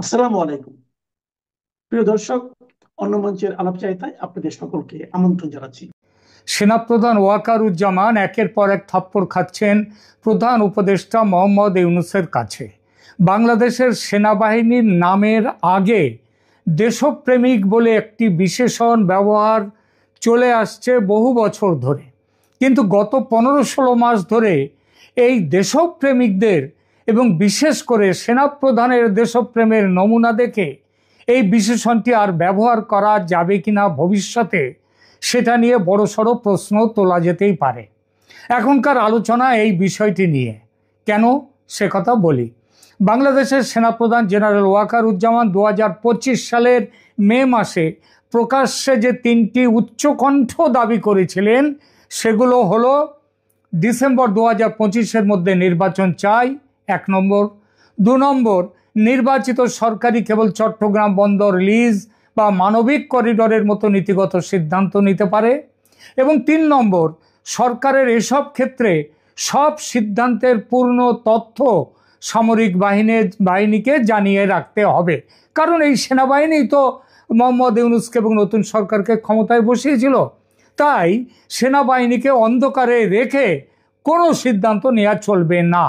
আসসালামু আলাইকুম। প্রিয় দর্শক, অন্য মঞ্চের আলাপচারিতায় আপনাদের সকলকে আমন্ত্রণ জানাচ্ছি। সেনাপ্রধান ওয়াকারুজ্জামান একের পর এক থাপ্পড় খাচ্ছেন প্রধান উপদেষ্টা মোহাম্মদ ইউনূসের কাছে। বাংলাদেশের সেনাবাহিনীর নামের আগে দেশপ্রেমিক বলে একটি বিশেষণ ব্যবহার চলে আসছে বহু বছর ধরে, কিন্তু গত 15-16 মাস ধরে এই দেশপ্রেমিকদের এবং বিশেষ করে সেনাপ্রধানের দেশপ্রেমের নমুনা দেখে এই বিশেষণটি আর ব্যবহার করা যাবে কিনা ভবিষ্যতে, সেটা নিয়ে বড়সড় প্রশ্ন তোলা যেতেই পারে। এখনকার আলোচনা এই বিষয়টি নিয়ে। কেন সে কথা বলি। বাংলাদেশের সেনাপ্রধান জেনারেল ওয়াকারুজ্জামান 2025 সালের মে মাসে প্রকাশ্যে যে 3টি উচ্চকণ্ঠ দাবি করেছিলেন সেগুলো হলো ডিসেম্বর 2025-এর মধ্যে নির্বাচন চাই, 1 নম্বর। 2 নম্বর, নির্বাচিত সরকারি কেবল চট্টগ্রাম বন্দর লিজ বা মানবিক করিডোরের মতো নীতিগত সিদ্ধান্ত নিতে পারে। এবং 3 নম্বর, সরকারের এসব ক্ষেত্রে সব সিদ্ধান্তের পূর্ণ তথ্য সামরিক বাহিনীকে জানিয়ে রাখতে হবে, কারণ এই সেনাবাহিনী তো মোহাম্মদ ইউনূসকে এবং নতুন সরকারকে ক্ষমতায় বসিয়েছিল। তাই সেনাবাহিনীকে অন্ধকারে রেখে কোনো সিদ্ধান্ত নেওয়া চলবে না।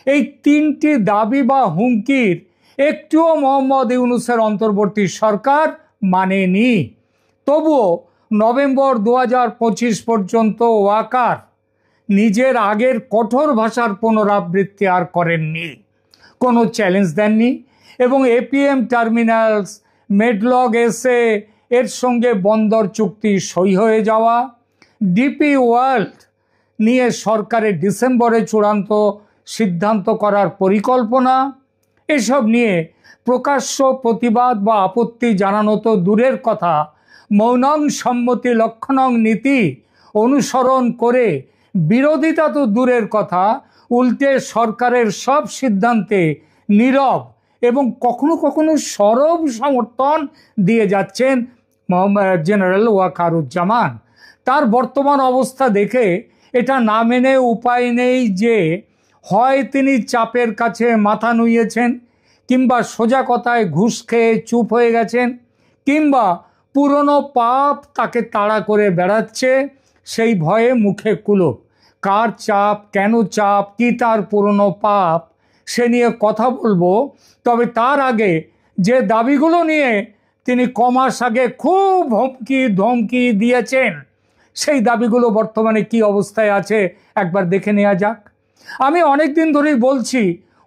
এই 3টি দাবি বা হুমকির একটিও মোহাম্মদ ইউনূসের অন্তর্বর্তী সরকার মানেনি। তবুও নভেম্বর 2025 পর্যন্ত ওয়াকার নিজের আগের কঠোর ভাষার পুনরাবৃত্তি আর করেননি, কোনো চ্যালেঞ্জ দেননি এবং এপিএম টার্মিনালস, মেডলগ এসে এর সঙ্গে বন্দর চুক্তি সই হয়ে যাওয়া, ডিপি ওয়ার্ল্ড নিয়ে সরকারের ডিসেম্বরে চূড়ান্ত সিদ্ধান্ত করার পরিকল্পনা, এসব নিয়ে প্রকাশ্য প্রতিবাদ বা আপত্তি জানানো তো দূরের কথা, মৌনং সম্মতি লক্ষণং নীতি অনুসরণ করে বিরোধিতা তো দূরের কথা, উল্টে সরকারের সব সিদ্ধান্তে নীরব এবং কখনো কখনো সরব সমর্থন দিয়ে যাচ্ছেন জেনারেল ওয়াকারুজ্জামান। তার বর্তমান অবস্থা দেখে এটা না মেনে উপায় নেই যে হয় তিনি চাপের কাছে মাথা নুইয়েছেন, কিংবা সোজা কথায় ঘুষ খেয়ে চুপ হয়ে গেছেন, কিংবা পুরনো পাপ তাকে তাড়া করে বেড়াচ্ছে, সেই ভয়ে মুখে কুলুপ। কার চাপ, কেন চাপ, কি তার পুরনো পাপ, সে নিয়ে কথা বলবো। তবে তার আগে যে দাবিগুলো নিয়ে তিনি কমাস আগে খুব হুমকি ধমকি দিয়েছেন, সেই দাবিগুলো বর্তমানে কি অবস্থায় আছে একবার দেখে নেওয়া যাক। আমি অনেক দিন ধরেই বলছি,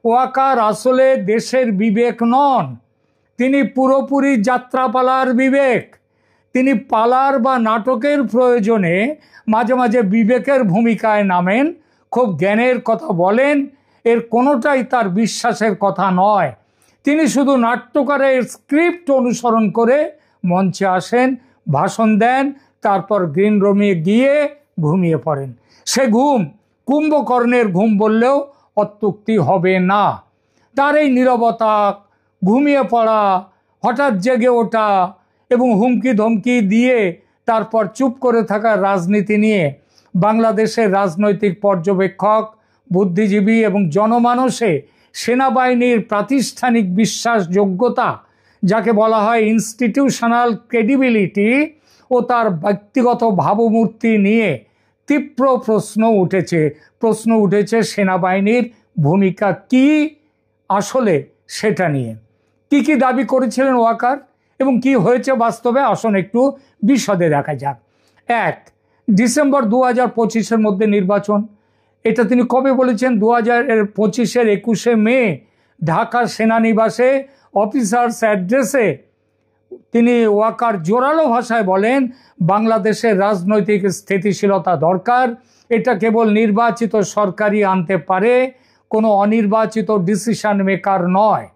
ওয়াকার আসলে দেশের বিবেক নন, তিনি পুরোপুরি যাত্রাপালার বিবেক। তিনি পালার বা নাটকের প্রয়োজনে মাঝে মাঝে বিবেকের ভূমিকায় নামেন, খুব জ্ঞানের কথা বলেন, এর কোনোটাই তার বিশ্বাসের কথা নয়। তিনি শুধু নাট্যকারের স্ক্রিপ্ট অনুসরণ করে মঞ্চে আসেন, ভাষণ দেন, তারপর গ্রিন রুমে গিয়ে ঘুমিয়ে পড়েন। সে ঘুম কুম্ভকর্ণের ঘুম বললেও অত্যুক্তি হবে না। তার এই নীরবতা, ঘুমিয়ে পড়া, হঠাৎ জেগে ওঠা এবং হুমকি ধমকি দিয়ে তারপর চুপ করে থাকার রাজনীতি নিয়ে বাংলাদেশের রাজনৈতিক পর্যবেক্ষক, বুদ্ধিজীবী এবং জনমানসে সেনাবাহিনীর প্রাতিষ্ঠানিক বিশ্বাসযোগ্যতা, যাকে বলা হয় ইনস্টিটিউশনাল ক্রেডিবিলিটি, ও তার ব্যক্তিগত ভাবমূর্তি নিয়ে তীব্র প্রশ্ন উঠেছে সেনাবাহিনীর ভূমিকা কি আসলে, সেটা নিয়ে। কি দাবি করেছিলেন ওয়াকার এবং কি হয়েছে বাস্তবে, আসুন একটু বিশদে দেখা যাক। 1, ডিসেম্বর 2025-এর মধ্যে নির্বাচন। এটা তিনি কবে বলেছেন? 2025-এর 21শে মে ঢাকার সেনানিবাসে অফিসার্স অ্যাড্রেসে তিনি ওয়াকার জোরালো ভাষায় বলেন, বাংলাদেশের রাজনৈতিক স্থিতিশীলতা দরকার, এটা কেবল নির্বাচিত সরকারই আনতে পারে, কোনো অনির্বাচিত ডিসিশন মেকার নয়।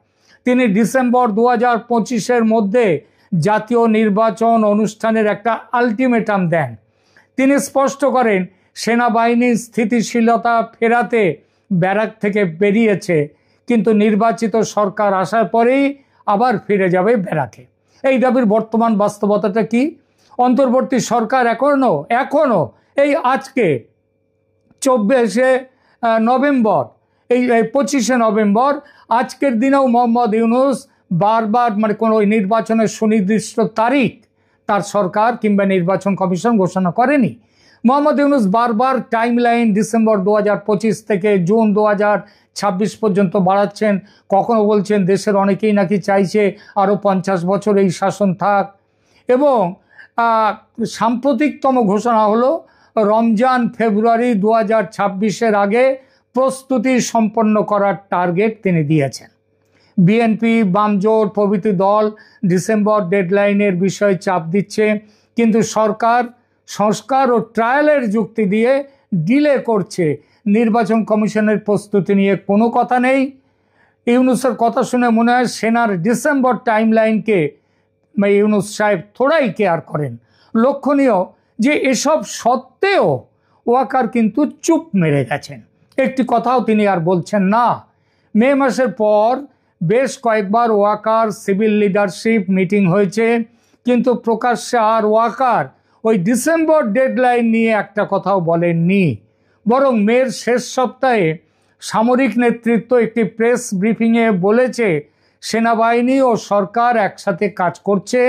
তিনি ডিসেম্বর 2025-এর মধ্যে জাতীয় নির্বাচন অনুষ্ঠানের একটা আলটিমেটাম দেন। তিনি স্পষ্ট করেন, সেনাবাহিনীর স্থিতিশীলতা ফেরাতে ব্যারাক থেকে বেরিয়েছে, কিন্তু নির্বাচিত সরকার আসার পরেই আবার ফিরে যাবে ব্যারাকে। এই দাবির বর্তমান বাস্তবতাটা কি? অন্তর্বর্তী সরকার এখনো এই আজকে 24শে নভেম্বর, এই 25শে নভেম্বর, আজকের দিনেও মোহাম্মদ ইউনূস বারবার মানে কোনো নির্বাচনের সুনির্দিষ্ট তারিখ তার সরকার কিংবা নির্বাচন কমিশন ঘোষণা করেনি। মোহাম্মদ ইউনূস বারবার টাইমলাইন ডিসেম্বর 2025 থেকে জুন 2026 পর্যন্ত বাড়াচ্ছেন। কখনো বলছেন দেশের অনেকেই নাকি চাইছে আরও 50 বছর এই শাসন থাক। এবং সাম্প্রতিকতম ঘোষণা হলো রমজান ফেব্রুয়ারি 2026-এর আগে প্রস্তুতি সম্পন্ন করার টার্গেট তিনি দিয়েছেন। বিএনপি, বামজোট প্রভৃতি দল ডিসেম্বর ডেডলাইনের বিষয়ে চাপ দিচ্ছে, কিন্তু সরকার সংস্কার ও ট্রায়ালের যুক্তি দিয়ে ডিলে করছে। নির্বাচন কমিশনের প্রস্তুতি নিয়ে কোনো কথা নেই। ইউনূসের কথা শুনে মনে হয় সেনার ডিসেম্বর টাইমলাইনকে ইউনূস সাহেব থোড়াই কেয়ার করেন। লক্ষণীয় যে এসব সত্ত্বেও ওয়াকার কিন্তু চুপ মেরে গেছেন, একটি কথাও তিনি আর বলছেন না। মে মাসের পর বেশ কয়েকবার ওয়াকার সিভিল লিডারশিপ মিটিং হয়েছে, কিন্তু প্রকাশ্যে আর ওয়াকার ওই ডিসেম্বর ডেডলাইন নিয়ে একটা কথাও বলেননি। বরং মের শেষ সপ্তাহে সামরিক নেতৃত্ব একটি প্রেস ব্রিফিংয়ে বলেছে সেনাবাহিনী ও সরকার একসাথে কাজ করছে,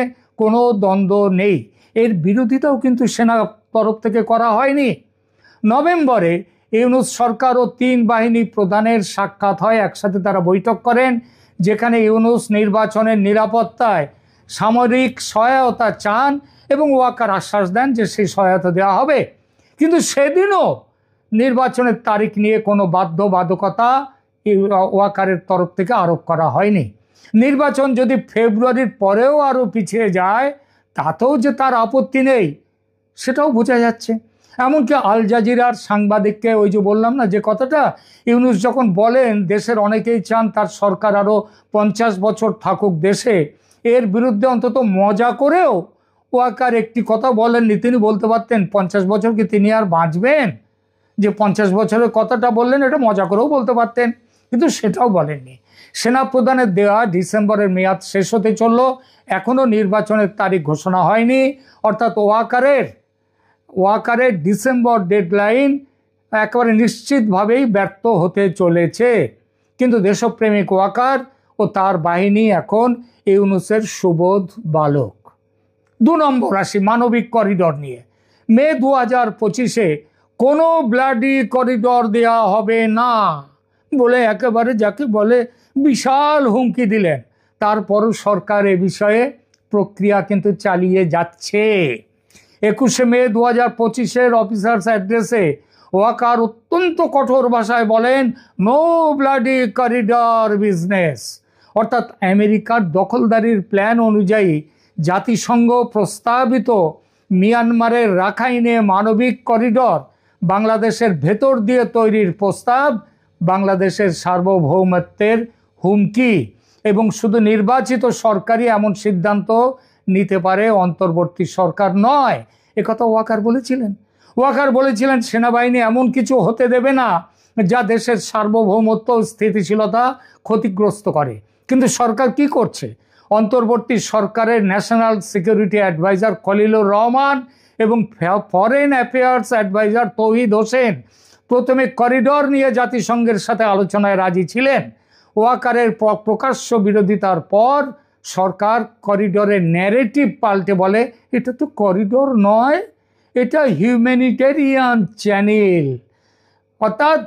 কোনো দ্বন্দ্ব নেই। এর বিরোধিতাও কিন্তু সেনা তরফ থেকে করা হয়নি। নভেম্বরে ইউনূস সরকার ও 3 বাহিনী প্রধানের সাক্ষাৎ হয়, একসাথে তারা বৈঠক করেন, যেখানে ইউনূস নির্বাচনের নিরাপত্তায় সামরিক সহায়তা চান এবং ওয়াকার আশ্বাস দেন যে সেই সহায়তা দেওয়া হবে। কিন্তু সেদিনও নির্বাচনের তারিখ নিয়ে কোনো বাধ্যবাধকতা ওয়াকারের তরফ থেকে আরোপ করা হয়নি। নির্বাচন যদি ফেব্রুয়ারির পরেও আরও পিছিয়ে যায় তাতেও যে তার আপত্তি নেই সেটাও বোঝা যাচ্ছে। এমনকি আল জাজিরার সাংবাদিককে ওই যে বললাম না যে কথাটা, ইউনূস যখন বলেন দেশের অনেকেই চান তার সরকার আরও 50 বছর থাকুক দেশে, এর বিরুদ্ধে অন্তত মজা করেও ওয়াকার একটি কথা বলেননি। তিনি বলতে পারতেন 50 বছর কি তিনি আর বাঁচবেন, যে 50 বছরের কথাটা বললেন এটা মজা করেও বলতে পারতেন, কিন্তু সেটাও বলেননি। সেনাপ্রধানের দেওয়া ডিসেম্বরের মেয়াদ শেষ হতে চলল, এখনও নির্বাচনের তারিখ ঘোষণা হয়নি। অর্থাৎ ওয়াকারের ডিসেম্বর ডেডলাইন একেবারে নিশ্চিতভাবেই ব্যর্থ হতে চলেছে। কিন্তু দেশপ্রেমিক ওয়াকার ও তার বাহিনী এখন ইউনূসের সুবোধ বালক। 2 নম্বর আসি মানবিক করিডর নিয়ে। মে 2025-এ কোনো ব্লাডি করিডর দেয়া হবে না বলে একেবারে যাকে বলে বিশাল হুমকি দিলেন। তারপরও সরকার এ বিষয়ে প্রক্রিয়া কিন্তু চালিয়ে যাচ্ছে। 21শে মে 2025-এর অফিসার্স অ্যাড্রেসে ওয়াকার অত্যন্ত কঠোর ভাষায় বলেন, নো ব্লাডি করিডর বিজনেস। অর্থাৎ আমেরিকার দখলদারির প্ল্যান অনুযায়ী জাতিসংঘ প্রস্তাবিত মিয়ানমারের রাখাইনে মানবিক করিডর বাংলাদেশের ভেতর দিয়ে তৈরির প্রস্তাব বাংলাদেশের সার্বভৌমত্বের হুমকি, এবং শুধু নির্বাচিত সরকারই এমন সিদ্ধান্ত নিতে পারে, অন্তর্বর্তী সরকার নয়। একথা ওয়াকার বলেছিলেন। ওয়াকার বলেছিলেন সেনাবাহিনী এমন কিছু হতে দেবে না যা দেশের সার্বভৌমত্ব ও স্থিতিশীলতা ক্ষতিগ্রস্ত করে। কিন্তু সরকার কি করছে? অন্তর্বর্তী সরকারের national security adviser Khalilur Rahman এবং foreign affairs adviser Touhid Hossain প্রথমে করিডর নিয়ে জাতিসংঘের সাথে আলোচনায় রাজি ছিলেন। ওয়াকারের প্রকাশ্য বিরোধিতার পর সরকার করিডরের ন্যারেটিভ পাল্টে বলে এটা তো করিডর নয়, এটা হিউম্যানিটেরিয়ান চ্যানেল। অর্থাৎ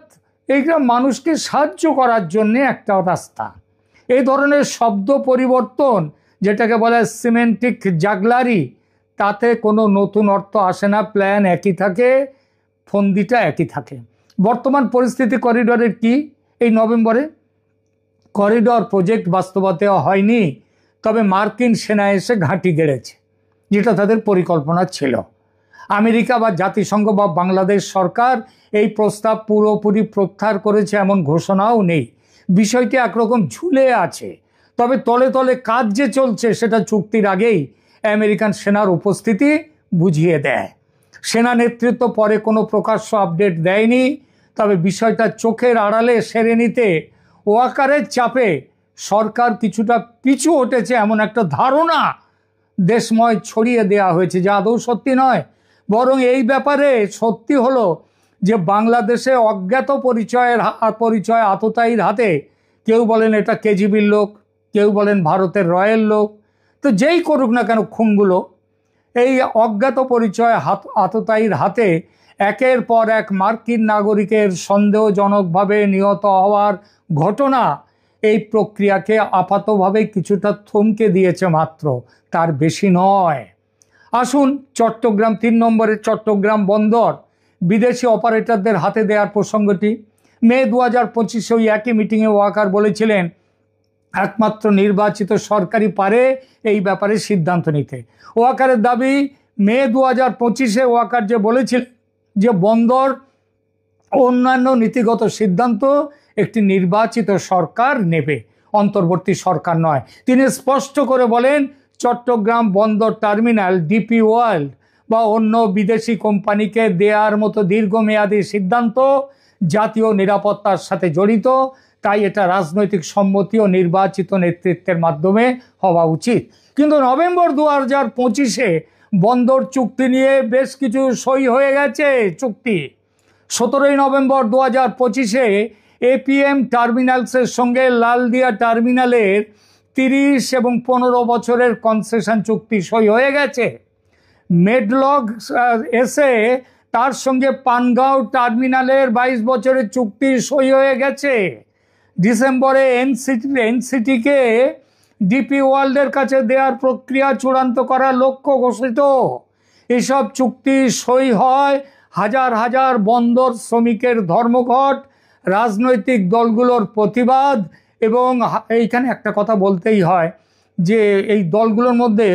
এইটা মানুষকে সাহায্য করার জন্য একটা রাস্তা। এই ধরনের শব্দ পরিবর্তন, যেটাকে বলে সিমেন্টিক জাগলারি, তাতে কোনো নতুন অর্থ আসে না। প্ল্যান একই থাকে, ফন্দিটা একই থাকে। বর্তমান পরিস্থিতি করিডরের কি? এই নভেম্বরে করিডর প্রজেক্ট বাস্তবায়িত হয়নি, তবে মার্কিন সেনা এসে ঘাঁটি গেড়েছে, যেটা তাদের পরিকল্পনা ছিল। আমেরিকা বা জাতিসংঘ বা বাংলাদেশ সরকার এই প্রস্তাব পুরোপুরি প্রত্যাহার করেছে এমন ঘোষণাও নেই। বিষয়টি একরকম ঝুলে আছে। তবে তলে তলে কাজ যে চলছে সেটা চুক্তির আগেই আমেরিকান সেনার উপস্থিতি বুঝিয়ে দেয়। সেনা নেতৃত্ব পরে কোনো প্রকাশ্য আপডেট দেয়নি, তবে বিষয়টা চোখের আড়ালে সেরে নিতে ওয়াকারের চাপে সরকার কিছুটা পিছু হটেছে এমন একটা ধারণা দেশময় ছড়িয়ে দেওয়া হয়েছে, যা আদৌ সত্যি নয়। বরং এই ব্যাপারে সত্যি হলো যে বাংলাদেশে অজ্ঞাত পরিচয় আততায়ীর হাতে, কেউ বলেন এটা কেজিবির লোক, কেউ বলেন ভারতের রয়্যাল লোক। তো যেই করুক না কেন খুনগুলো, এই অজ্ঞাত পরিচয় আততায়ীর হাতে একের পর এক মার্কিন নাগরিকের সন্দেহজনকভাবে নিহত হওয়ার ঘটনা এই প্রক্রিয়াকে আপাতভাবে কিছুটা থমকে দিয়েছে মাত্র, তার বেশি নয়। আসুন চট্টগ্রাম 3 নম্বরের চট্টগ্রাম বন্দর বিদেশি অপারেটরদের হাতে দেওয়ার প্রসঙ্গটি। মে 2025 ওই একই মিটিংয়ে ওয়াকার বলেছিলেন একমাত্র নির্বাচিত সরকারই পারে এই ব্যাপারে সিদ্ধান্ত নিতে। ওয়াকারের দাবি, মে 2025 ওয়াকার যে বলেছিলেন যে বন্দর অন্যান্য নীতিগত সিদ্ধান্ত একটি নির্বাচিত সরকার নেবে, অন্তর্বর্তী সরকার নয়। তিনি স্পষ্ট করে বলেন চট্টগ্রাম বন্দর টার্মিনাল ডিপি ওয়ার্ল্ড বা অন্য বিদেশি কোম্পানিকে দেওয়ার মতো দীর্ঘমেয়াদী সিদ্ধান্ত জাতীয় নিরাপত্তার সাথে জড়িত, তাই এটা রাজনৈতিক সম্মতি ও নির্বাচিত নেতৃত্বের মাধ্যমে হওয়া উচিত। কিন্তু নভেম্বর 2025 বন্দর চুক্তি নিয়ে বেশ কিছু সই হয়ে গেছে চুক্তি। 17 নভেম্বর 2025 এপিএম টার্মিনালসের সঙ্গে লালদিয়া টার্মিনালের 30 এবং 15 বছরের কনসেশন চুক্তি সই হয়ে গেছে। মেডলগ এসে তার সঙ্গে পানগাঁও টার্মিনালের 22 বছরের চুক্তি সই হয়ে গেছে। ডিসেম্বরে এনসিটিকে ডিপি ওয়ার্ল্ডের কাছে দেওয়ার প্রক্রিয়া চূড়ান্ত করার লক্ষ্য ঘোষিত। এসব চুক্তি সই হয় হাজার হাজার বন্দর শ্রমিকের ধর্মঘট, রাজনৈতিক দলগুলোর প্রতিবাদ, এবং এইখানে একটা কথা বলতেই হয় যে এই দলগুলোর মধ্যে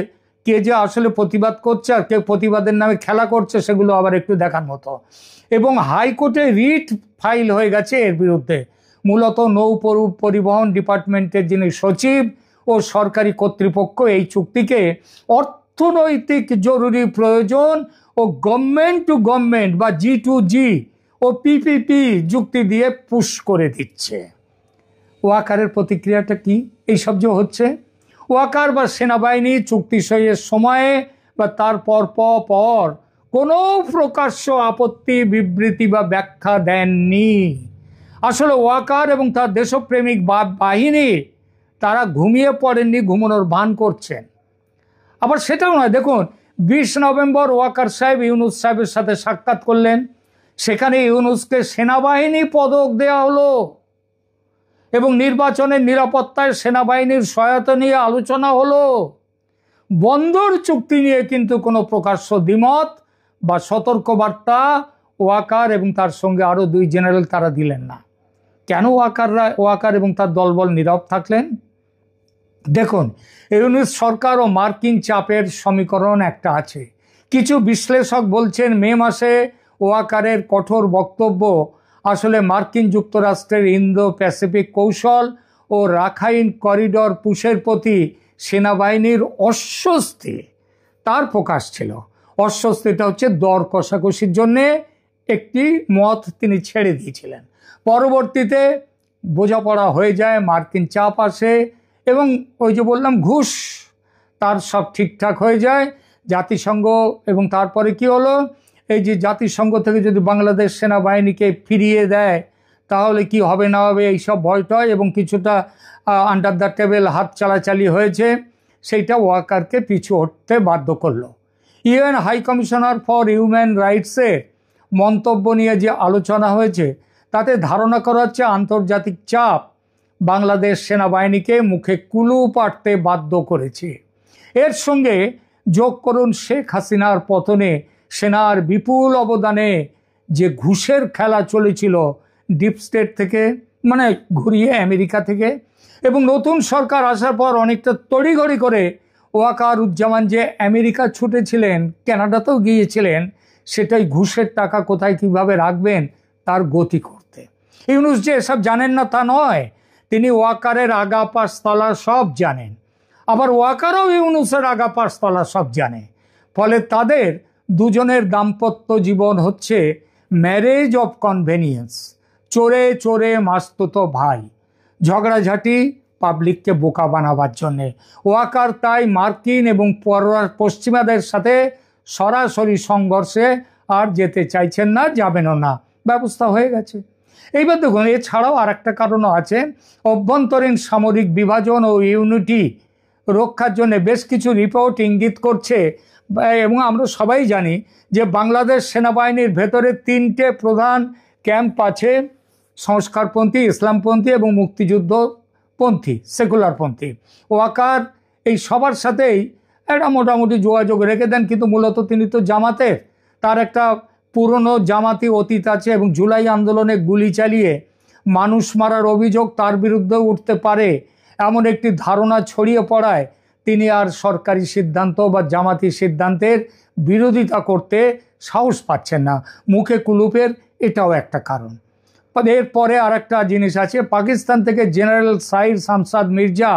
কে যে আসলে প্রতিবাদ করছে আর কে প্রতিবাদের নামে খেলা করছে সেগুলো আবার একটু দেখার মতো। এবং হাইকোর্টে রিট ফাইল হয়ে গেছে এর বিরুদ্ধে। মূলত নৌ পরিবহন ডিপার্টমেন্টের যিনি সচিব ও সরকারি কর্তৃপক্ষ এই চুক্তিকে অর্থনৈতিক জরুরি প্রয়োজন ও গভর্নমেন্ট টু গভর্নমেন্ট বা G2G ও পিপিপি যুক্তি দিয়ে পুশ করে দিচ্ছে। ওয়াকারের প্রতিক্রিয়াটা কি এইসব যে হচ্ছে? ওয়াকার বা সেনাবাহিনী চুক্তি সইয়ের সময়ে বা তার পর কোনো প্রকাশ্য আপত্তি, বিবৃতি বা ব্যাখ্যা দেননি। আসলে ওয়াকার এবং তার দেশপ্রেমিক বাহিনী তারা ঘুমিয়ে পড়েননি, ঘুমানোর ভান করছেন। আবার সেটাও নয়, দেখুন 20 নভেম্বর ওয়াকার সাহেব ইউনুস সাহেবের সাথে সাক্ষাৎ করলেন। সেখানে ইউনুসকে সেনাবাহিনী পদক দেওয়া হলো এবং নির্বাচনের নিরাপত্তায় সেনাবাহিনীর সহায়তা নিয়ে আলোচনা হলো। বন্দর চুক্তি নিয়ে কিন্তু কোনো প্রকাশ্য দ্বিমত বা সতর্কবার্তা ওয়াকার এবং তার সঙ্গে আরো 2 জেনারেল তারা দিলেন না। কেন ওয়াকার এবং তার দলবল নীরব থাকলেন? দেখুন, ইউনুস সরকার ও মার্কিন চাপের সমীকরণ একটা আছে। কিছু বিশ্লেষক বলছেন মে মাসে ওয়াকারের কঠোর বক্তব্য আসলে মার্কিন যুক্তরাষ্ট্রের ইন্দো প্যাসিফিক কৌশল ও রাখাইন করিডর পুশের প্রতি সেনাবাহিনীর অস্বস্তি তার প্রকাশ ছিল। অস্বস্তিটা হচ্ছে দর কষাকষির জন্যে একটি মত তিনি ছেড়ে দিয়েছিলেন। পরবর্তীতে বোঝাপড়া হয়ে যায়, মার্কিন চাপ আসে এবং ওই যে বললাম ঘুষ, তার সব ঠিকঠাক হয়ে যায়। জাতিসংঘ এবং তারপরে কি হলো, এই যে জাতিসংঘ থেকে যদি বাংলাদেশ সেনাবাহিনীকে ফিরিয়ে দেয় তাহলে কি হবে না হবে এইসব ভয়টয় এবং কিছুটা আন্ডার দ্য টেবিল হাত চালাচালি হয়েছে, সেইটা ওয়াকারকে পিছু হটতে বাধ্য করলো। UN high commissioner for human রাইটসের মন্তব্য নিয়ে যে আলোচনা হয়েছে তাতে ধারণা করা হচ্ছে আন্তর্জাতিক চাপ বাংলাদেশ সেনাবাহিনীকে মুখে কুলু পাড়তে বাধ্য করেছে। এর সঙ্গে যোগ করুন শেখ হাসিনার পতনে সেনার বিপুল অবদানে যে ঘুষের খেলা চলেছিল ডিপ স্টেট থেকে, মানে ঘুরিয়ে আমেরিকা থেকে, এবং নতুন সরকার আসার পর অনেকটা তড়িঘড়ি করে ওয়াকারুজ্জামান যে আমেরিকা ছুটেছিলেন, কানাডাতেও গিয়েছিলেন, সেটাই ঘুষের টাকা কোথায় কিভাবে রাখবেন তার গতি করতে। ইউনুস যে এসব জানেন না তা নয়, তিনি ওয়াকারের আগা পাশতলা সব জানেন, আবার ওয়াকারও ইউনুসের আগা পাশতলা সব জানে। ফলে তাদের দুজনের দাম্পত্য জীবন হচ্ছে ম্যারেজ অফ কনভেনিয়েন্স, চোরে চোরে মাস্তুতো ভাই, ঝগড়াঝাটি পাবলিককে বোকা বানাবার জন্যে। ওয়াকার তাই মার্কিন এবং পশ্চিমাদের সাথে সরাসরি সংঘর্ষে আর যেতে চাইছেন না, যাবেনও না, ব্যবস্থা হয়ে গেছে। এইবার দেখুন, এছাড়াও আর একটা কারণও আছে। অভ্যন্তরীণ সামরিক বিভাজন ও ইউনিটি রক্ষার জন্য বেশ কিছু রিপোর্ট ইঙ্গিত করছে, এবং আমরা সবাই জানি যে বাংলাদেশ সেনাবাহিনীর ভেতরে 3টে প্রধান ক্যাম্প আছে: সংস্কারপন্থী, ইসলামপন্থী এবং মুক্তিযুদ্ধপন্থী, সেকুলারপন্থী। ওয়াকার এই সবার সাথেই একটা মোটামুটি যোগাযোগ রেখে দেন, কিন্তু মূলত তিনি তো জামাতের, তার একটা পুরনো জামাতি অতীত আছে, এবং জুলাই আন্দোলনে গুলি চালিয়ে মানুষ মারার অভিযোগ তার বিরুদ্ধে উঠতে পারে এমন একটি ধারণা ছড়িয়ে পড়ায় তিনি আর সরকারি সিদ্ধান্ত বা জামাতি সিদ্ধান্তের বিরোধিতা করতে সাহস পাচ্ছেন না, মুখে কুলুপের, এটাও একটা কারণ। এরপরে আর একটা জিনিস আছে, পাকিস্তান থেকে জেনারেল সাইর শামসাদ মির্জা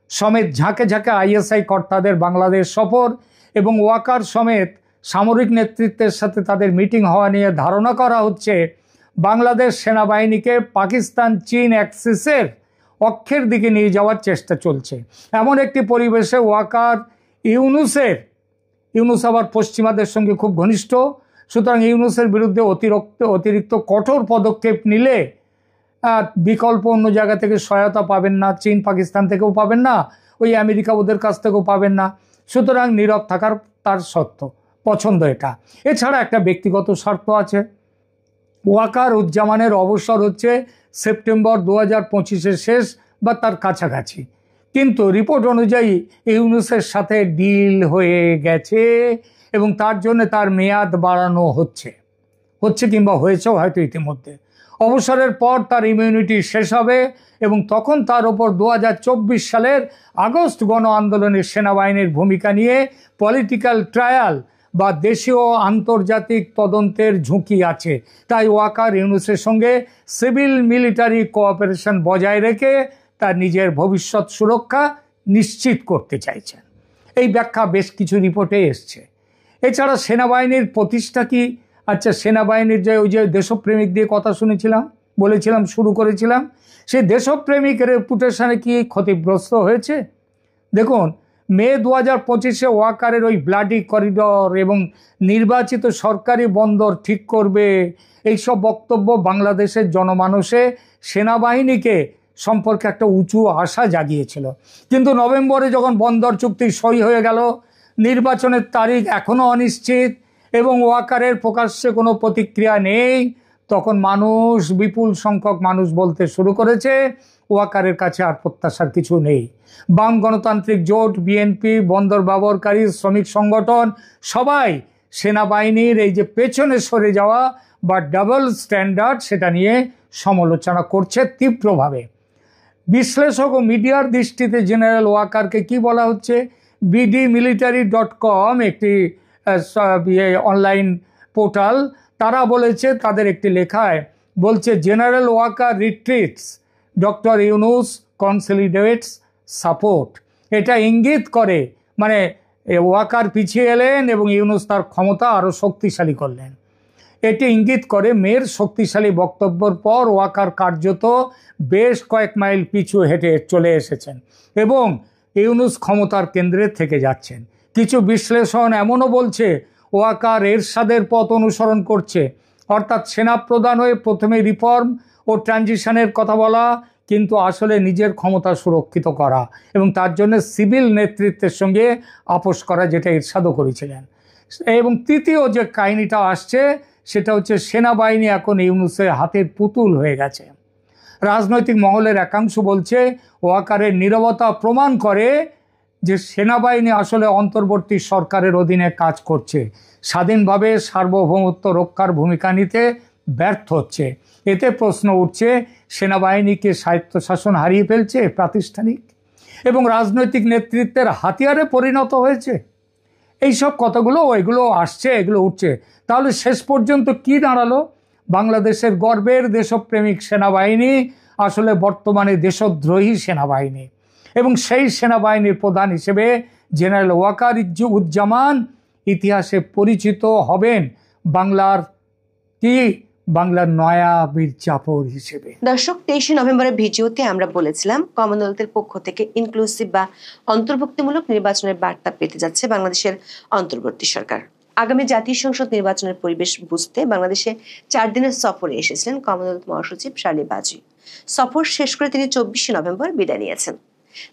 সমেত ঝাঁকে ঝাঁকে আইএসআই কর্তাদের বাংলাদেশ সফর এবং ওয়াকার সমেত সামরিক নেতৃত্বের সাথে তাদের মিটিং হওয়া নিয়ে ধারণা করা হচ্ছে বাংলাদেশ সেনাবাহিনীকে পাকিস্তান চীন অ্যাক্সিসের অক্ষের দিকে নিয়ে যাওয়ার চেষ্টা চলছে। এমন একটি পরিবেশে ওয়াকার ইউনুস আবার পশ্চিমাদের সঙ্গে খুব ঘনিষ্ঠ, সুতরাং ইউনুসের বিরুদ্ধে অতিরিক্ত কঠোর পদক্ষেপ নিলে বিকল্প অন্য জায়গা থেকে সহায়তা পাবেন না, চীন পাকিস্তান থেকেও পাবেন না, ওই আমেরিকা ওদের কাছ থেকেও পাবেন না, সুতরাং নীরব থাকার তার পছন্দ এটা। এছাড়া একটা ব্যক্তিগত স্বার্থ আছে। ওয়াকার উজ্জামানের অবসর হচ্ছে সেপ্টেম্বর 2025-এর শেষ বা তার কাছাকাছি, কিন্তু রিপোর্ট অনুযায়ী ইউনুসের সাথে ডিল হয়ে গেছে এবং তার জন্য তার মেয়াদ বাড়ানো হচ্ছে কিংবা হয়েছেও হয়তো ইতিমধ্যে। অবসরের পর তার ইমিউনিটি শেষ হবে এবং তখন তার ওপর 2024 সালের আগস্ট গণ আন্দোলনের সেনাবাহিনীর ভূমিকা নিয়ে পলিটিক্যাল ট্রায়াল বা দেশীয় আন্তর্জাতিক তদন্তের ঝুঁকি আছে। তাই ওয়াকার ইউনুসের সঙ্গে সিভিল মিলিটারি কোঅপারেশন বজায় রেখে তার নিজের ভবিষ্যৎ সুরক্ষা নিশ্চিত করতে চাইছেন। এই ব্যাখ্যা বেশ কিছু রিপোর্টে এসছে। এছাড়া সেনাবাহিনীর প্রতিষ্ঠা কি, আচ্ছা সেনাবাহিনীর ওই যে দেশপ্রেমিক দিয়ে কথা শুরু করেছিলাম, সেই দেশপ্রেমিক রেপুটেশনে কি ক্ষতিগ্রস্ত হয়েছে? দেখুন, মে 2025-এ ওয়াকারের ওই ব্লাডি করিডর এবং নির্বাচিত সরকারি বন্দর ঠিক করবে এইসব বক্তব্য বাংলাদেশের জনমানসে সেনাবাহিনীকে সম্পর্কে একটা উঁচু আশা জাগিয়েছিল। কিন্তু নভেম্বরে যখন বন্দর চুক্তি সই হয়ে গেল, নির্বাচনের তারিখ এখনও অনিশ্চিত এবং ওয়াকারের প্রকাশ্যে কোনো প্রতিক্রিয়া নেই, তখন বিপুল সংখ্যক মানুষ বলতে শুরু করেছে ওয়াকারের কাছে আর প্রত্যাশার কিছু নেই। বাম গণতান্ত্রিক জোট, বিএনপি, বন্দর ব্যবহারকারী শ্রমিক সংগঠন সবাই সেনাবাহিনীর এই যে পেছনে সরে যাওয়া বা ডাবল স্ট্যান্ডার্ড, সেটা নিয়ে সমালোচনা করছে তীব্রভাবে। বিশ্লেষক ও মিডিয়ার দৃষ্টিতে জেনারেল ওয়াকারকে কি বলা হচ্ছে, bdmilitary.com একটি অনলাইন পোর্টাল, তারা বলেছে, তাদের একটি লেখায় বলছে, general Waker retreats, doctor Yunus consolidates support. এটা ইঙ্গিত করে, মানে ওয়াকার পিছিয়ে এলেন এবং ইউনুস তার ক্ষমতা আরও শক্তিশালী করলেন। এটি ইঙ্গিত করে মেয়ের শক্তিশালী বক্তব্যের পর ওয়াকার কার্যত বেশ কয়েক মাইল পিছু হেঁটে চলে এসেছেন এবং ইউনুস ক্ষমতার কেন্দ্রে থেকে যাচ্ছেন। কিছু বিশ্লেষণ এমনও বলছে ওয়াকার এরশাদের পথ অনুসরণ করছে, অর্থাৎ সেনাপ্রধান হয়ে প্রথমে রিফর্ম ও ট্রানজিশনের কথা বলা, কিন্তু আসলে নিজের ক্ষমতা সুরক্ষিত করা এবং তার জন্য সিভিল নেতৃত্বের সঙ্গে আপোষ করা, যেটা এরশাদও করেছিলেন। এবং তৃতীয় যে কাহিনীটা আসছে সেটা হচ্ছে সেনাবাহিনী এখন ইউনুসের হাতের পুতুল হয়ে গেছে। রাজনৈতিক মহলের একাংশ বলছে ওয়াকারের নীরবতা প্রমাণ করে যে সেনাবাহিনী আসলে অন্তর্বর্তী সরকারের অধীনে কাজ করছে, স্বাধীনভাবে সার্বভৌমত্ব রক্ষার ভূমিকা নিতে ব্যর্থ হচ্ছে। এতে প্রশ্ন উঠছে, সেনাবাহিনীকে স্বায়ত্তশাসন হারিয়ে ফেলছে, প্রাতিষ্ঠানিক এবং রাজনৈতিক নেতৃত্বের হাতিয়ারে পরিণত হয়েছে। এইসব কথাগুলো এগুলো আসছে, এগুলো উঠছে। তাহলে শেষ পর্যন্ত কি দাঁড়ালো? বাংলাদেশের গর্বের দেশপ্রেমিক সেনাবাহিনী আসলে বর্তমানে দেশদ্রোহী সেনাবাহিনী এবং সেই সেনাবাহিনীর প্রধান হিসেবে জেনারেল ওয়াকার উজ্জামান ইতিহাসে পরিচিত হবেন বাংলার নয়া মীর জাফর হিসেবে। দর্শক, 23শে নভেম্বরের ভিডিওতে আমরা বলেছিলাম কমনওয়েলথের পক্ষ থেকে ইনক্লুসিভ বা অন্তর্ভুক্তিমূলক নির্বাচনের বার্তা পেতে যাচ্ছে বাংলাদেশের অন্তর্বর্তী সরকার। আগামী জাতীয় সংসদ নির্বাচনের পরিবেশ বুঝতে বাংলাদেশে 4 দিনের সফরে এসেছিলেন কমনওয়েলথ মহাসচিব শার্লি বাজী। সফর শেষ করে তিনি 24শে নভেম্বর বিদায় নিয়েছেন।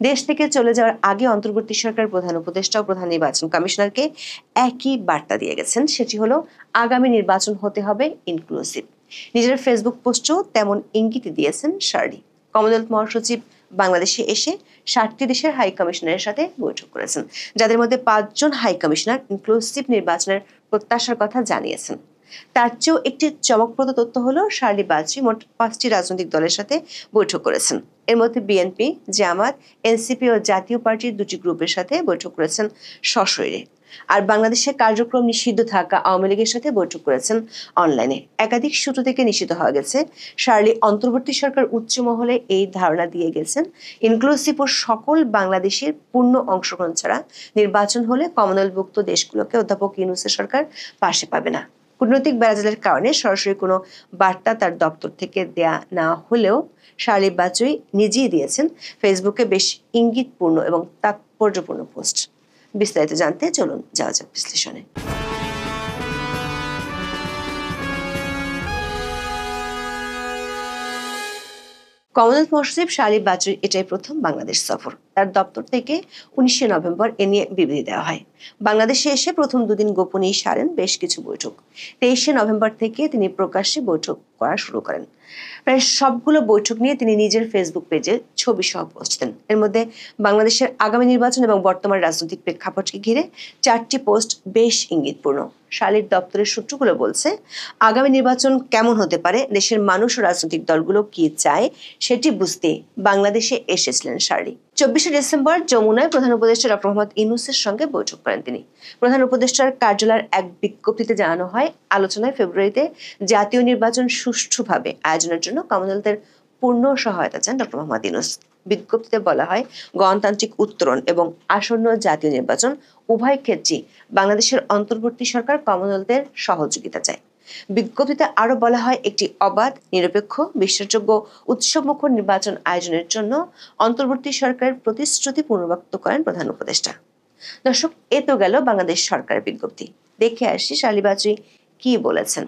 দেশ থেকে চলে যাওয়ার আগে অন্তর্বর্তী সরকার প্রধান উপদেষ্টা ও প্রধান নির্বাচন কমিশনারকে একই বার্তা দিয়ে গেছেন, সেটি হলো আগামী নির্বাচন হতে হবে ইনক্লুসিভ। নিজের ফেসবুক পোস্টেও তেমন ইঙ্গিত দিয়েছেন শার্লি। কমনওয়েলথ মহাসচিব বাংলাদেশে এসে 60টি দেশের হাই কমিশনারের সাথে বৈঠক করেছেন, যাদের মধ্যে 5 জন হাই কমিশনার ইনক্লুসিভ নির্বাচনের প্রত্যাশার কথা জানিয়েছেন। তার চেয়েও একটি চমকপ্রদ তথ্য হলো শার্লি বাজী মোট 5টি রাজনৈতিক দলের সাথে বৈঠক করেছেন। এর মধ্যে বিএনপি, জামাত, এনসিপি ও জাতীয় পার্টির 2টি গ্রুপের সাথে বৈঠক করেছেন সশরীরে। আর বাংলাদেশের কার্যক্রম নিষিদ্ধ থাকা আওয়ামী লীগের সাথে বৈঠক করেছেন অনলাইনে। একাধিক সূত্র থেকে নিশ্চিত হওয়া গেছে, শার্লি অন্তর্বর্তী সরকার উচ্চ মহলে এই ধারণা দিয়ে গেছেন, ইনক্লুসিভ ও সকল বাংলাদেশের পূর্ণ অংশগ্রহণ ছাড়া নির্বাচন হলে কমনওয়েলথভুক্ত দেশগুলোকে অধ্যাপক ইউনূসের সরকার পাশে পাবে না। কূটনৈতিক বেড়াজালের কারণে সরাসরি কোনো বার্তা তার দপ্তর থেকে দেয়া না হলেও শার্লি বাজী নিজেই দিয়েছেন ফেসবুকে বেশ ইঙ্গিতপূর্ণ এবং তাৎপর্যপূর্ণ পোস্ট। বিস্তারিত জানতে চলুন যাওয়া যাক বিশ্লেষণে। কমনওয়েলথ মহাসচিব শার্লি বাজীর এটাই প্রথম বাংলাদেশ সফর। তার দপ্তর থেকে 19শে নভেম্বর এ নিয়ে বিবৃতি দেওয়া হয়। বাংলাদেশে এসে প্রথম 2 দিন গোপনেই সারেন বেশ কিছু বৈঠক। 23শে নভেম্বর থেকে তিনি প্রকাশ্যে বৈঠক করা শুরু করেন। প্রায় সবগুলো বৈঠক নিয়ে তিনি নিজের ফেসবুক পেজে ছবি সহ পোস্ট দেন। এর মধ্যে বাংলাদেশের আগামী নির্বাচন এবং বর্তমান রাজনৈতিক প্রেক্ষাপটকে ঘিরে 4টি পোস্ট বেশ ইঙ্গিতপূর্ণ। শার্লির দপ্তরের সূত্রগুলো বলছে, আগামী নির্বাচন কেমন হতে পারে, দেশের মানুষ ও রাজনৈতিক দলগুলো কি চায় সেটি বুঝতে বাংলাদেশে এসেছিলেন শার্লি। 24শে ডিসেম্বর যমুনায় প্রধান উপদেষ্টা ডক্টর মোহাম্মদ ইউনূসের সঙ্গে বৈঠক করেন তিনি। প্রধান উপদেষ্টার কার্যালয়ের এক বিজ্ঞপ্তিতে জানানো হয়, আলোচনায় ফেব্রুয়ারিতে জাতীয় নির্বাচন সুষ্ঠুভাবে আয়োজনের জন্য কমনওয়েলথের পূর্ণ সহায়তা চান ডক্টর মোহাম্মদ ইউনূস। বিজ্ঞপ্তিতে বলা হয়, গণতান্ত্রিক উত্তরণ এবং আসন্ন জাতীয় নির্বাচন উভয় ক্ষেত্রেই বাংলাদেশের অন্তর্বর্তী সরকার কমনওয়েলথের সহযোগিতা চায়। বিজ্ঞপ্তিতে আরো বলা হয়, একটি অবাধ, নিরপেক্ষ, বিশ্বাসযোগ্য, উৎসবমুখর নির্বাচন আয়োজনের জন্য অন্তর্বর্তী সরকারের প্রতিশ্রুতি পুনর্ব্যক্ত করেন প্রধান উপদেষ্টা। দর্শক, এ তো গেল বাংলাদেশ সরকারের বিজ্ঞপ্তি। দেখে আসি শার্লি বাজী কি বলেছেন।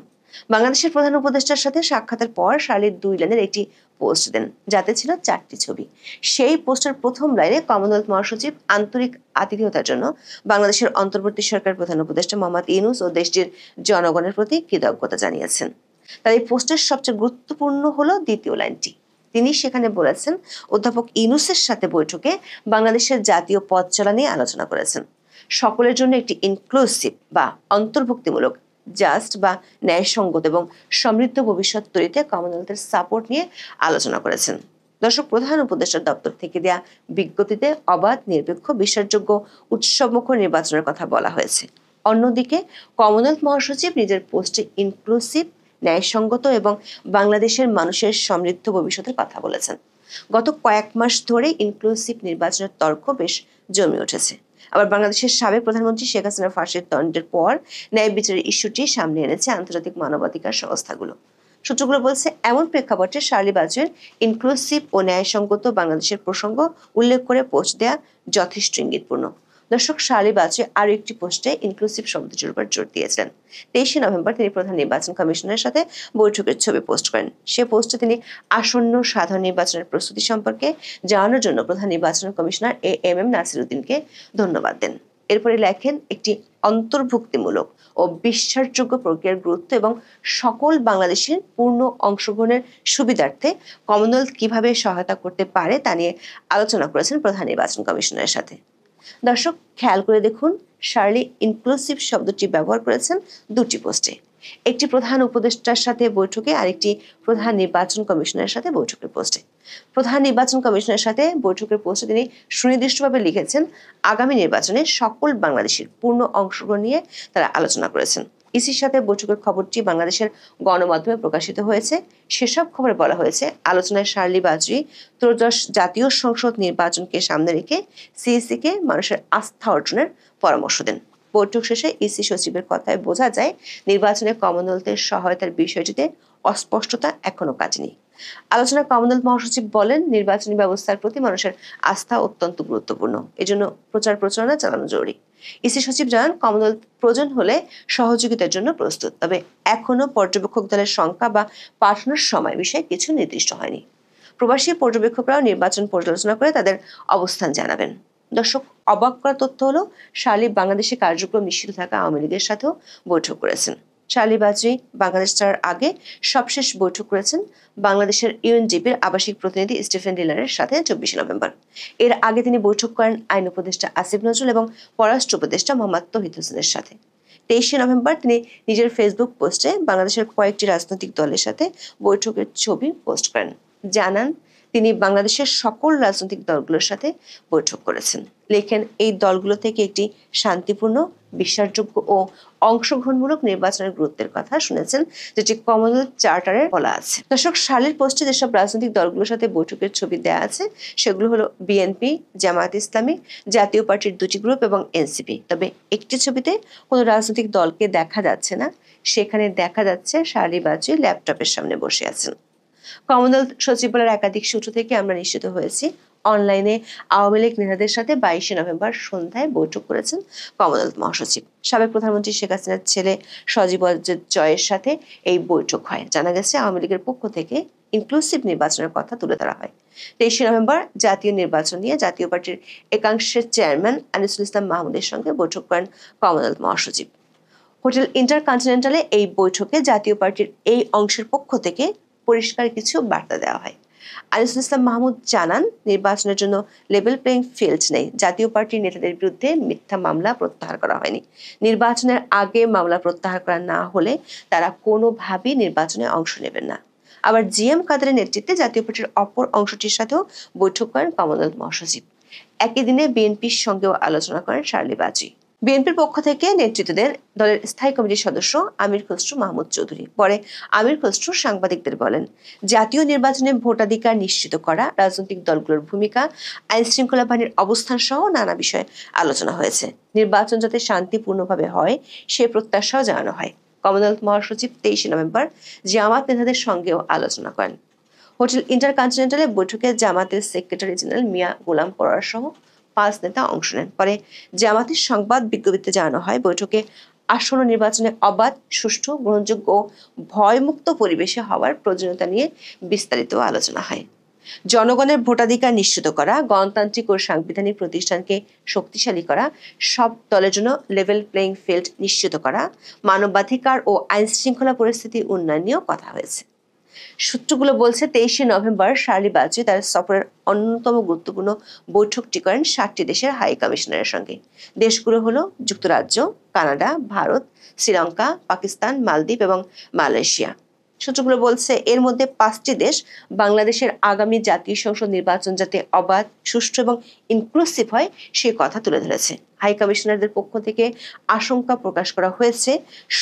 বাংলাদেশের প্রধান উপদেষ্টার সাথে সাক্ষাতের পর শার্লি 2 লাইনের একটি পোস্ট দেন, যাতে ছিল 4টি ছবি। সেই পোস্টের প্রথম লাইনে কমনওয়েলথ মহাসচিব আন্তরিক আতিথেয়তার জন্য বাংলাদেশের অন্তর্বর্তী সরকার প্রধান উপদেষ্টা মোহাম্মদ ইউনূস ও দেশটির জনগণের প্রতি কৃতজ্ঞতা জানিয়েছেন। তার এই পোস্টের সবচেয়ে গুরুত্বপূর্ণ হলো দ্বিতীয় লাইনটি। তিনি সেখানে বলেছেন, অধ্যাপক ইউনূসের সাথে বৈঠকে বাংলাদেশের জাতীয় পথ চলা নিয়ে আলোচনা করেছেন। সকলের জন্য একটি ইনক্লুসিভ বা অন্তর্ভুক্তিমূলক, জাস্ট বা ন্যায়সঙ্গত এবং সমৃদ্ধ ভবিষ্যৎ তৈরিতে কমনওয়েলথের সাপোর্ট নিয়ে আলোচনা করেছেন। দর্শক, প্রধান উপদেষ্টার দপ্তর থেকে দেয়া বিজ্ঞপ্তিতে অবাধ, নিরপেক্ষ, বিশ্বাসযোগ্য, উৎসবমুখর নির্বাচনের কথা বলা হয়েছে। অন্যদিকে কমনওয়েলথ মহাসচিব নিজের পোস্টে ইনক্লুসিভ, ন্যায়সঙ্গত এবং বাংলাদেশের মানুষের সমৃদ্ধ ভবিষ্যতের কথা বলেছেন। গত কয়েক মাস ধরে ইনক্লুসিভ নির্বাচনের তর্ক বেশ জমে উঠেছে। আবার বাংলাদেশের সাবেক প্রধানমন্ত্রী শেখ হাসিনার ফাঁসির দণ্ডের পর ন্যায় বিচারের ইস্যুটি সামনে এনেছে আন্তর্জাতিক মানবাধিকার সংস্থাগুলো। সূত্রগুলো বলছে, এমন প্রেক্ষাপটে শার্লি বাজীর ইনক্লুসিভ ও ন্যায়সঙ্গত বাংলাদেশের প্রসঙ্গ উল্লেখ করে পোস্ট দেয়া যথেষ্ট ইঙ্গিতপূর্ণ। দর্শক, শার্লি বাজী আরও একটি পোস্টে ইনক্লুসিভ শব্দটির উপর জোর দিয়েছিলেন। 23শে নভেম্বর তিনি প্রধান নির্বাচন কমিশনের সাথে বৈঠকের ছবি পোস্ট করেন। সে পোস্টে তিনি আসন্ন সাধারণ নির্বাচনের প্রস্তুতি সম্পর্কে জানানোর জন্য প্রধান নির্বাচন কমিশনার এএমএম নাসিরউদ্দিনকে ধন্যবাদ দেন। এরপরে লেখেন, একটি অন্তর্ভুক্তিমূলক ও বিশ্বাসযোগ্য প্রক্রিয়ার গুরুত্ব এবং সকল বাংলাদেশের পূর্ণ অংশগ্রহণের সুবিধার্থে কমনওয়েলথ কিভাবে সহায়তা করতে পারে তা নিয়ে আলোচনা করেছেন প্রধান নির্বাচন কমিশনারের সাথে। দর্শক, খেয়াল করে দেখুন, শার্লি ইনক্লুসিভ শব্দটি ব্যবহার করেছেন 2টি পোস্টে। একটি প্রধান উপদেষ্টার সাথে বৈঠকে, আরেকটি প্রধান নির্বাচন কমিশনারের সাথে বৈঠকের পোস্টে। প্রধান নির্বাচন কমিশনের সাথে বৈঠকের পোস্টে তিনি সুনির্দিষ্টভাবে লিখেছেন, আগামী নির্বাচনে সকল বাংলাদেশের পূর্ণ অংশগ্রহণ নিয়ে তারা আলোচনা করেছেন। ইসির সাথে বৈঠকের খবরটি বাংলাদেশের গণমাধ্যমে প্রকাশিত হয়েছে। সেসব খবরে বলা হয়েছে, আলোচনায় শার্লি বাজী ত্রয়োদশ জাতীয় সংসদ নির্বাচনকে সামনে রেখে সিইসিকে মানুষের আস্থা অর্জনের পরামর্শ দেন। বৈঠক শেষে ইসি সচিবের কথায় বোঝা যায়, নির্বাচনে কমনওয়েলথের সহায়তার বিষয়টিতে অস্পষ্টতা এখনো কাটেনি। আলোচনায় কমনওয়েলথ মহাসচিব বলেন, নির্বাচনী ব্যবস্থার প্রতি মানুষের আস্থা অত্যন্ত গুরুত্বপূর্ণ, এজন্য প্রচার প্রচারণা চালানো জরুরি। ইসি সচিব জানান, কমনওয়েলথ প্রয়োজন হলে সহযোগিতার জন্য প্রস্তুত, তবে এখনো পর্যবেক্ষক দলের সংখ্যা বা পাঠানোর সময় বিষয়ে কিছু নির্দিষ্ট হয়নি। প্রবাসী পর্যবেক্ষকরাও নির্বাচন পর্যালোচনা করে তাদের অবস্থান জানাবেন। দর্শক, অবাক করা তথ্য হলো, শার্লি বাংলাদেশে কার্যক্রম নিশ্চিত থাকা আওয়ামী লীগের সাথেও বৈঠক করেছেন। শার্লি বাজরি বাংলাদেশ ছাড়ার আগে সবশেষ বৈঠক করেছেন বাংলাদেশের ইউএনডিপির আবাসিক প্রতিনিধি স্টিফেন ডিলারের সাথে 24 নভেম্বর। এর আগে তিনি বৈঠক করেন আইন উপদেষ্টা আসিফ নজরুল এবং পররাষ্ট্র উপদেষ্টা মোহাম্মদ তৌহিদ হোসেনের সাথে। 23 নভেম্বর তিনি নিজের ফেসবুক পোস্টে বাংলাদেশের কয়েকটি রাজনৈতিক দলের সাথে বৈঠকের ছবি পোস্ট করেন। জানান, তিনি বাংলাদেশের সকল রাজনৈতিক দলগুলোর সাথে বৈঠক করেছেন। লেখেন, এই দলগুলো থেকে একটি শান্তিপূর্ণ, বিশ্বাসযোগ্য ও অংশগ্রহণমূলক নির্বাচনের গুরুত্বের কথা শুনেছেন, যেটি কমনওয়েলথ চার্টারে বলা আছে। দর্শক, শার্লির পোস্টে যেসব রাজনৈতিক দলগুলোর সাথে বৈঠকের ছবি দেওয়া আছে সেগুলো হলো বিএনপি, জামায়াত ইসলামী, জাতীয় পার্টির দুটি গ্রুপ এবং এনসিপি। তবে একটি ছবিতে কোনো রাজনৈতিক দলকে দেখা যাচ্ছে না, সেখানে দেখা যাচ্ছে শার্লি বাজরি ল্যাপটপের সামনে বসে আছেন। কমনওয়েলথ সচিবালয়ের একাধিক সূত্র থেকে আমরা নিশ্চিত হয়েছি, অনলাইনে আওয়ামী লীগ নেতাদের সাথে 22 নভেম্বর সন্ধ্যায় বৈঠক করেছেন কমনওয়েলথ মহাসচিব। সাবেক প্রধানমন্ত্রী শেখ হাসিনার ছেলে সজীব জয়ের সাথে এই বৈঠক হয়। জানা গেছে, আওয়ামী লীগের পক্ষ থেকে ইনক্লুসিভ নির্বাচনের কথা তুলে ধরা হয়। 23 নভেম্বর জাতীয় নির্বাচন নিয়ে জাতীয় পার্টির একাংশের চেয়ারম্যান আনিসুল ইসলাম মাহমুদের সঙ্গে বৈঠক করেন কমনওয়েলথ মহাসচিব। হোটেল ইন্টারকন্টিনেন্টালে এই বৈঠকে জাতীয় পার্টির এই অংশের পক্ষ থেকে পরিষ্কার কিছু বার্তা দেওয়া হয়। আনিসুল ইসলাম মাহমুদ জানান, নির্বাচনের জন্য লেভেল প্লেইং ফিল্ড নেই। জাতীয় পার্টির নেতাদের বিরুদ্ধে মিথ্যা মামলা প্রত্যাহার করা হয়নি। নির্বাচনের আগে মামলা প্রত্যাহার করা না হলে তারা কোনোভাবেই নির্বাচনে অংশ নেবেন না। আবার জিএম কাদেরের নেতৃত্বে জাতীয় পার্টির অপর অংশটির সাথেও বৈঠক করেন কমনওয়েলথ মহাসচিব। একই দিনে বিএনপির সঙ্গেও আলোচনা করেন শার্লি বাজরি। বিএনপির পক্ষ থেকে নেতৃত্ব দেন দলের স্থায়ী কমিটির সদস্য আমির খসরু মাহমুদ চৌধুরী। পরে আমির খসরু সাংবাদিকদের বলেন, জাতীয় নির্বাচনে ভোটাধিকার নিশ্চিত করা, রাজনৈতিক দলগুলোর ভূমিকা, আইন শৃঙ্খলা বাহিনীর অবস্থান সহ নানা বিষয়ে আলোচনা হয়েছে। নির্বাচন যাতে শান্তিপূর্ণভাবে হয় সে প্রত্যাশাও জানানো হয়। কমনওয়েলথ মহাসচিব 23 নভেম্বর জামাত নেতাদের সঙ্গেও আলোচনা করেন। হোটেল ইন্টারকন্টিনেন্টালে বৈঠকে জামাতের সেক্রেটারি জেনারেল মিয়া গোলাম পরোয়ার সহ 5 নেতা অংশ নেন। পরে জামাতের সংবাদ বিজ্ঞপ্তিতে জানানো হয়, বৈঠকে আসন্ন নির্বাচনে অবাধ, সুষ্ঠু, গ্রহণযোগ্য ও ভয়মুক্ত পরিবেশে হওয়ার প্রয়োজনীয়তা নিয়ে বিস্তারিত আলোচনা হয়। জনগণের ভোটাধিকার নিশ্চিত করা, গণতান্ত্রিক ও সাংবিধানিক প্রতিষ্ঠানকে শক্তিশালী করা, সব দলের জন্য লেভেল প্লেইং ফিল্ড নিশ্চিত করা, মানবাধিকার ও আইন শৃঙ্খলা পরিস্থিতি উন্নয়ন নিয়েও কথা হয়েছে। সূত্রগুলো বলছে, 23 নভেম্বর শার্লি বাজরি তার সফরের অন্যতম গুরুত্বপূর্ণ বৈঠকটি করেন 7টি দেশের হাই কমিশনারের সঙ্গে। দেশগুলো হলো যুক্তরাজ্য, কানাডা, ভারত, শ্রীলঙ্কা, পাকিস্তান, মালদ্বীপ এবং মালয়েশিয়া। সূত্রগুলো বলছে, এর মধ্যে 5টি দেশ বাংলাদেশের আগামী জাতীয় সংসদ নির্বাচন যাতে অবাধ, সুষ্ঠু এবং ইনক্লুসিভ হয় সে কথা তুলে ধরেছে। হাই কমিশনারদের পক্ষ থেকে আশঙ্কা প্রকাশ করা হয়েছে,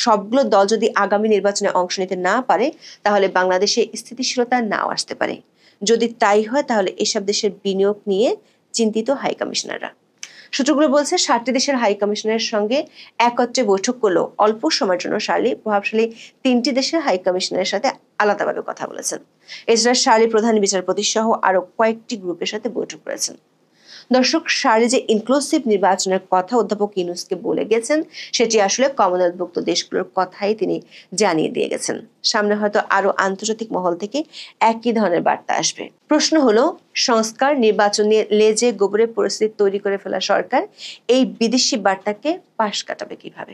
সবগুলো দল যদি আগামী নির্বাচনে অংশ নিতে না পারে তাহলে বাংলাদেশে স্থিতিশীলতা নাও আসতে পারে। যদি তাই হয় তাহলে এসব দেশের বিনিয়োগ নিয়ে চিন্তিত হাই কমিশনাররা। সূত্রগুলো বলছে, 7টি দেশের হাই কমিশনারের সঙ্গে একত্রে বৈঠক করলেও অল্প সময়ের জন্য শার্লি প্রভাবশালী 3টি দেশের হাই কমিশনারের সাথে আলাদাভাবে কথা বলেছেন। এছাড়া শার্লি প্রধান বিচারপতি সহ আরো কয়েকটি গ্রুপের সাথে বৈঠক করেছেন। দর্শক, শার্লি যে ইনক্লুসিভ নির্বাচনের কথা অধ্যাপক ইউনূসকে বলে গেছেন সেটি আসলে কমনওয়েলথভুক্ত দেশগুলোর কথাই তিনি জানিয়ে দিয়ে গেছেন। সামনে হয়তো আরো আন্তর্জাতিক মহল থেকে একই ধরনের বার্তা আসবে। প্রশ্ন হলো, সংস্কার, নির্বাচন নিয়ে লেজে গোবরে পরিস্থিতি তৈরি করে ফেলা সরকার এই বিদেশি বার্তাকে পাশ কাটাবে কিভাবে?